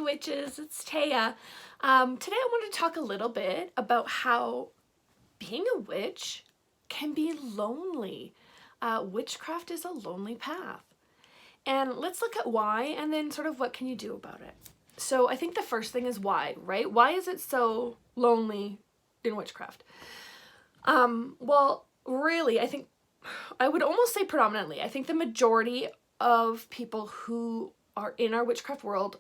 witches, it's Taya. Today I want to talk a little bit about how being a witch can be lonely. Witchcraft is a lonely path. And let's look at why and then sort of what can you do about it. So I think the first thing is why, right? Why is it so lonely in witchcraft? Well, really, I think I would almost say predominantly. I think the majority of people who are in our witchcraft world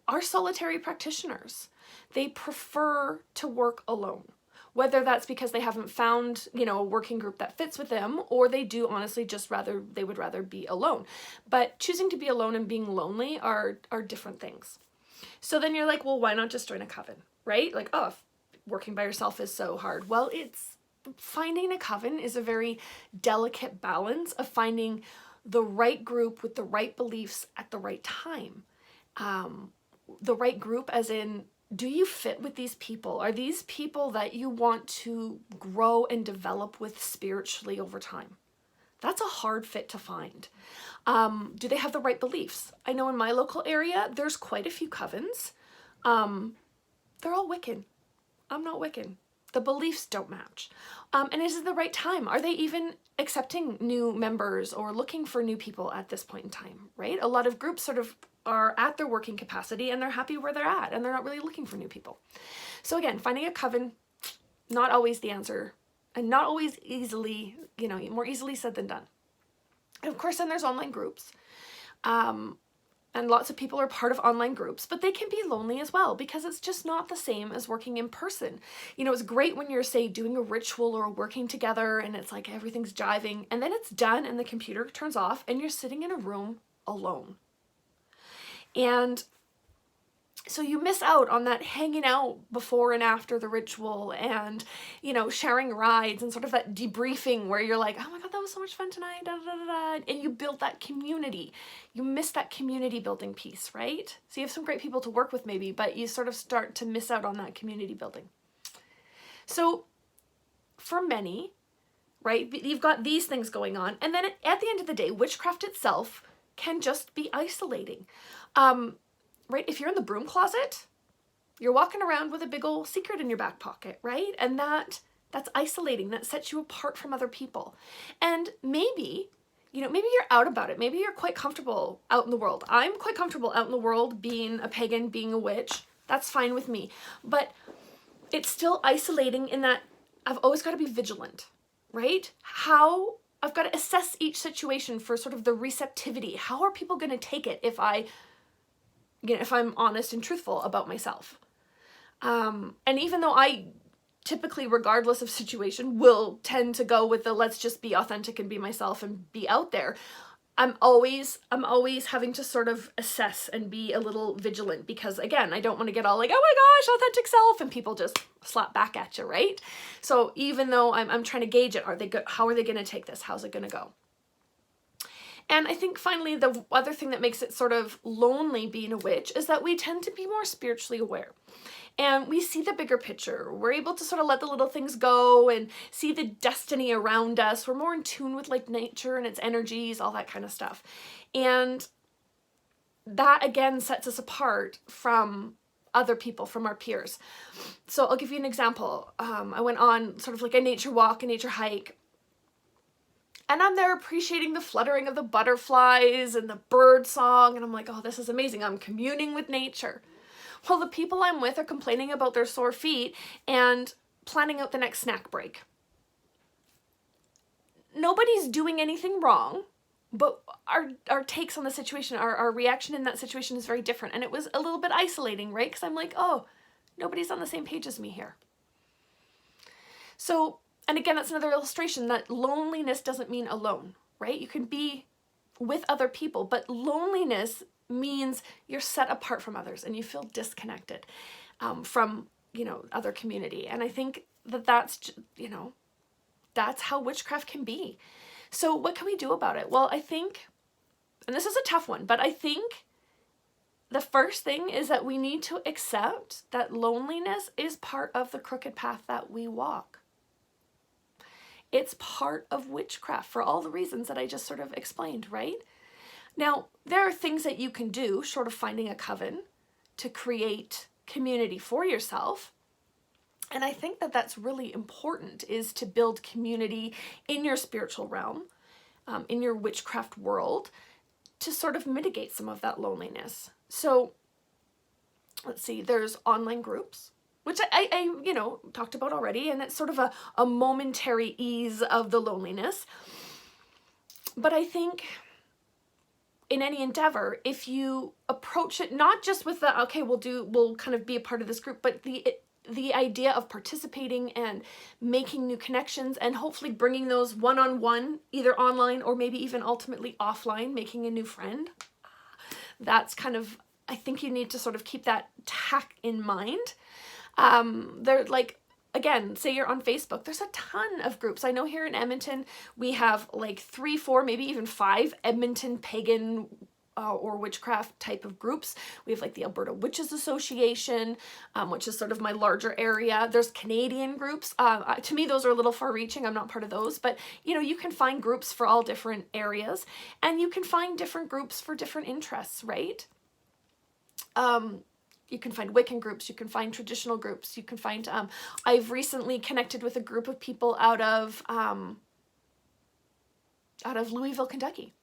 are solitary practitioners. They prefer to work alone, whether that's because they haven't found, a working group that fits with them, or they do honestly they would rather be alone. But choosing to be alone and being lonely are different things. So then you're like, well, why not just join a coven, right? Like, oh, if working by yourself is so hard. Well, finding a coven is a very delicate balance of finding the right group with the right beliefs at the right time. The right group as in, do you fit with these people? Are these people that you want to grow and develop with spiritually over time? That's a hard fit to find. Do they have the right beliefs? I know in my local area, there's quite a few covens. They're all Wiccan. I'm not Wiccan. The beliefs don't match. And is it the right time? Are they even accepting new members or looking for new people at this point in time, right? A lot of groups sort of are at their working capacity and they're happy where they're at and they're not really looking for new people. So again, finding a coven, not always the answer and not always easily, more easily said than done. And of course, then there's online groups. And lots of people are part of online groups, but they can be lonely as well because it's just not the same as working in person. It's great when you're, say, doing a ritual or working together and it's like everything's jiving and then it's done and the computer turns off and you're sitting in a room alone. And so you miss out on that hanging out before and after the ritual and, sharing rides and sort of that debriefing where you're like, oh my God, that was so much fun tonight, da, da, da, da. And you build that community. You miss that community building piece, right? So you have some great people to work with maybe, but you sort of start to miss out on that community building. So for many, right, you've got these things going on. And then at the end of the day, witchcraft itself can just be isolating. Right? If you're in the broom closet, you're walking around with a big old secret in your back pocket, right? And that's isolating. That sets you apart from other people. And maybe you're out about it. Maybe you're quite comfortable out in the world. I'm quite comfortable out in the world being a pagan, being a witch. That's fine with me. But it's still isolating in that I've always got to be vigilant, right? I've got to assess each situation for sort of the receptivity. How are people going to take it if I'm honest and truthful about myself? And even though I typically, regardless of situation, will tend to go with the let's just be authentic and be myself and be out there, I'm always having to sort of assess and be a little vigilant because, again, I don't want to get all like, oh my gosh, authentic self, and people just slap back at you, right? So even though I'm trying to gauge it, how are they going to take this? How's it going to go? And I think finally the other thing that makes it sort of lonely being a witch is that we tend to be more spiritually aware. And we see the bigger picture. We're able to sort of let the little things go and see the destiny around us. We're more in tune with like nature and its energies, all that kind of stuff. And that again sets us apart from other people, from our peers. So I'll give you an example. I went on sort of like a nature walk, a nature hike. And I'm there appreciating the fluttering of the butterflies and the bird song. And I'm like, oh, this is amazing. I'm communing with nature. Well, the people I'm with are complaining about their sore feet and planning out the next snack break. Nobody's doing anything wrong, but our takes on the situation, our reaction in that situation is very different. And it was a little bit isolating, right? Because I'm like, oh, nobody's on the same page as me here. So, and again, that's another illustration that loneliness doesn't mean alone, right? You can be with other people, but loneliness means you're set apart from others and you feel disconnected from, other community. And I think that's how witchcraft can be. So what can we do about it? Well, I think, and this is a tough one, but I think the first thing is that we need to accept that loneliness is part of the crooked path that we walk. It's part of witchcraft for all the reasons that I just sort of explained, right? Now, there are things that you can do, short of finding a coven, to create community for yourself. And I think that that's really important, is to build community in your spiritual realm, in your witchcraft world, to sort of mitigate some of that loneliness. So let's see, there's online groups, which I talked about already, and it's sort of a momentary ease of the loneliness. But I think in any endeavor, if you approach it not just with the, okay, we'll kind of be a part of this group, but the idea of participating and making new connections, and hopefully bringing those one-on-one, either online or maybe even ultimately offline, making a new friend. That's kind of, I think you need to sort of keep that tack in mind. They're like, again, say you're on Facebook, there's a ton of groups. I know here in Edmonton, we have like 3, 4, maybe even 5 Edmonton pagan or witchcraft type of groups. We have like the Alberta Witches Association, which is sort of my larger area. There's Canadian groups. To me, those are a little far reaching. I'm not part of those, but you can find groups for all different areas, and you can find different groups for different interests, right? You can find Wiccan groups, you can find traditional groups, you can find, I've recently connected with a group of people out of Louisville, Kentucky.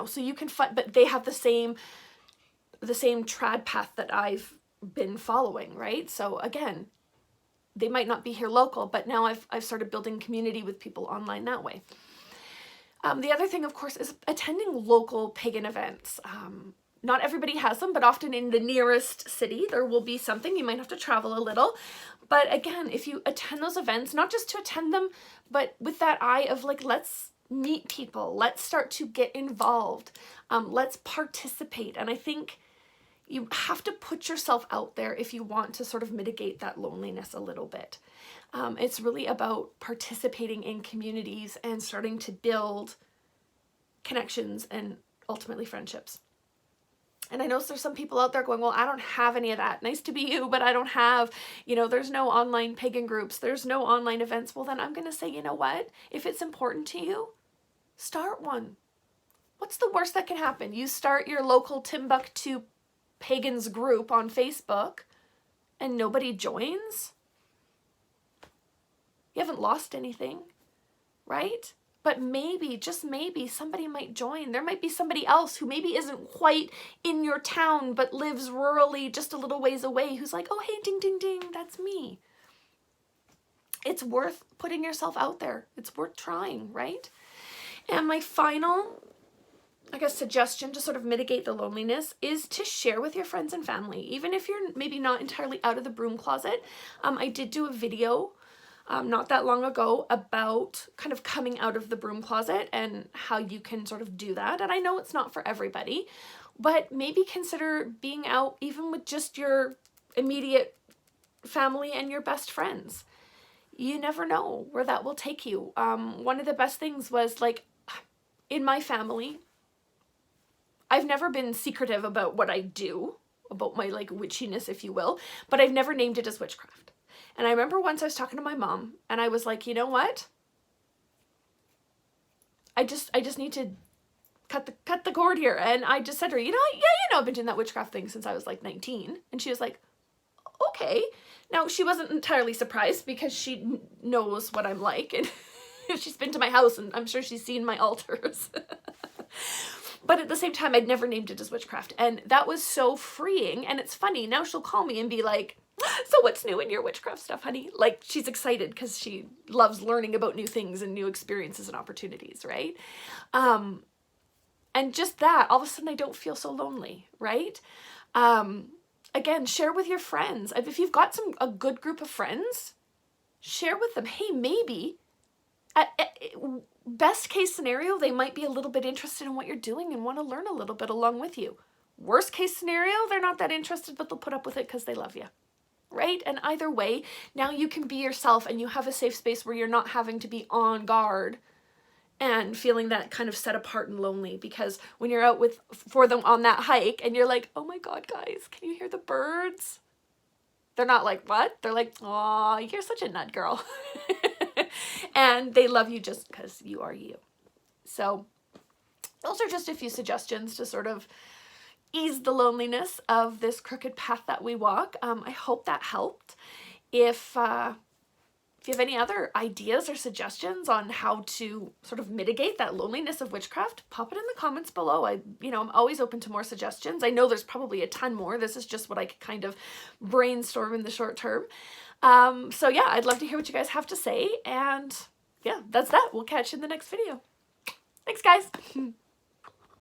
So you can find, but they have the same trad path that I've been following, right? So again, they might not be here local, but now I've started building community with people online that way. The other thing, of course, is attending local pagan events. Not everybody has them, but often in the nearest city, there will be something. You might have to travel a little. But again, if you attend those events, not just to attend them, but with that eye of like, let's meet people, let's start to get involved, let's participate. And I think you have to put yourself out there if you want to sort of mitigate that loneliness a little bit. It's really about participating in communities and starting to build connections and ultimately friendships. And I know there's some people out there going, well, I don't have any of that. Nice to be you, but I don't have, there's no online pagan groups. There's no online events. Well, then I'm going to say, you know what? If it's important to you, start one. What's the worst that can happen? You start your local Timbuktu pagans group on Facebook and nobody joins? You haven't lost anything, right? But maybe, just maybe, somebody might join. There might be somebody else who maybe isn't quite in your town, but lives rurally just a little ways away, who's like, oh, hey, ding, ding, ding, that's me. It's worth putting yourself out there. It's worth trying, right? And my final, suggestion to sort of mitigate the loneliness is to share with your friends and family. Even if you're maybe not entirely out of the broom closet. I did do a video not that long ago about kind of coming out of the broom closet and how you can sort of do that. And I know it's not for everybody, but maybe consider being out even with just your immediate family and your best friends. You never know where that will take you. One of the best things was, like, in my family, I've never been secretive about what I do, about my like witchiness, if you will, but I've never named it as witchcraft. And I remember once I was talking to my mom and I was like, you know what? I just need to cut the cord here. And I just said to her, I've been doing that witchcraft thing since I was like 19. And she was like, okay. Now, she wasn't entirely surprised because she knows what I'm like. And she's been to my house and I'm sure she's seen my altars. But at the same time, I'd never named it as witchcraft. And that was so freeing. And it's funny. Now she'll call me and be like, so what's new in your witchcraft stuff, honey? Like, she's excited because she loves learning about new things and new experiences and opportunities, right? And just that, all of a sudden I don't feel so lonely, right? Again, share with your friends. If you've got a good group of friends, share with them. Hey, maybe, best case scenario, they might be a little bit interested in what you're doing and want to learn a little bit along with you. Worst case scenario, they're not that interested, but they'll put up with it because they love you. Right? And either way, now you can be yourself and you have a safe space where you're not having to be on guard and feeling that kind of set apart and lonely, because when you're out for them on that hike and you're like, oh my God, guys, can you hear the birds? They're not like, what? They're like, aw, you're such a nut girl. And they love you just because you are you. So those are just a few suggestions to sort of ease the loneliness of this crooked path that we walk. I hope that helped. If you have any other ideas or suggestions on how to sort of mitigate that loneliness of witchcraft, pop it in the comments below. I'm always open to more suggestions. I know there's probably a ton more. This is just what I could kind of brainstorm in the short term. So yeah, I'd love to hear what you guys have to say. And yeah, that's that. We'll catch you in the next video. Thanks, guys.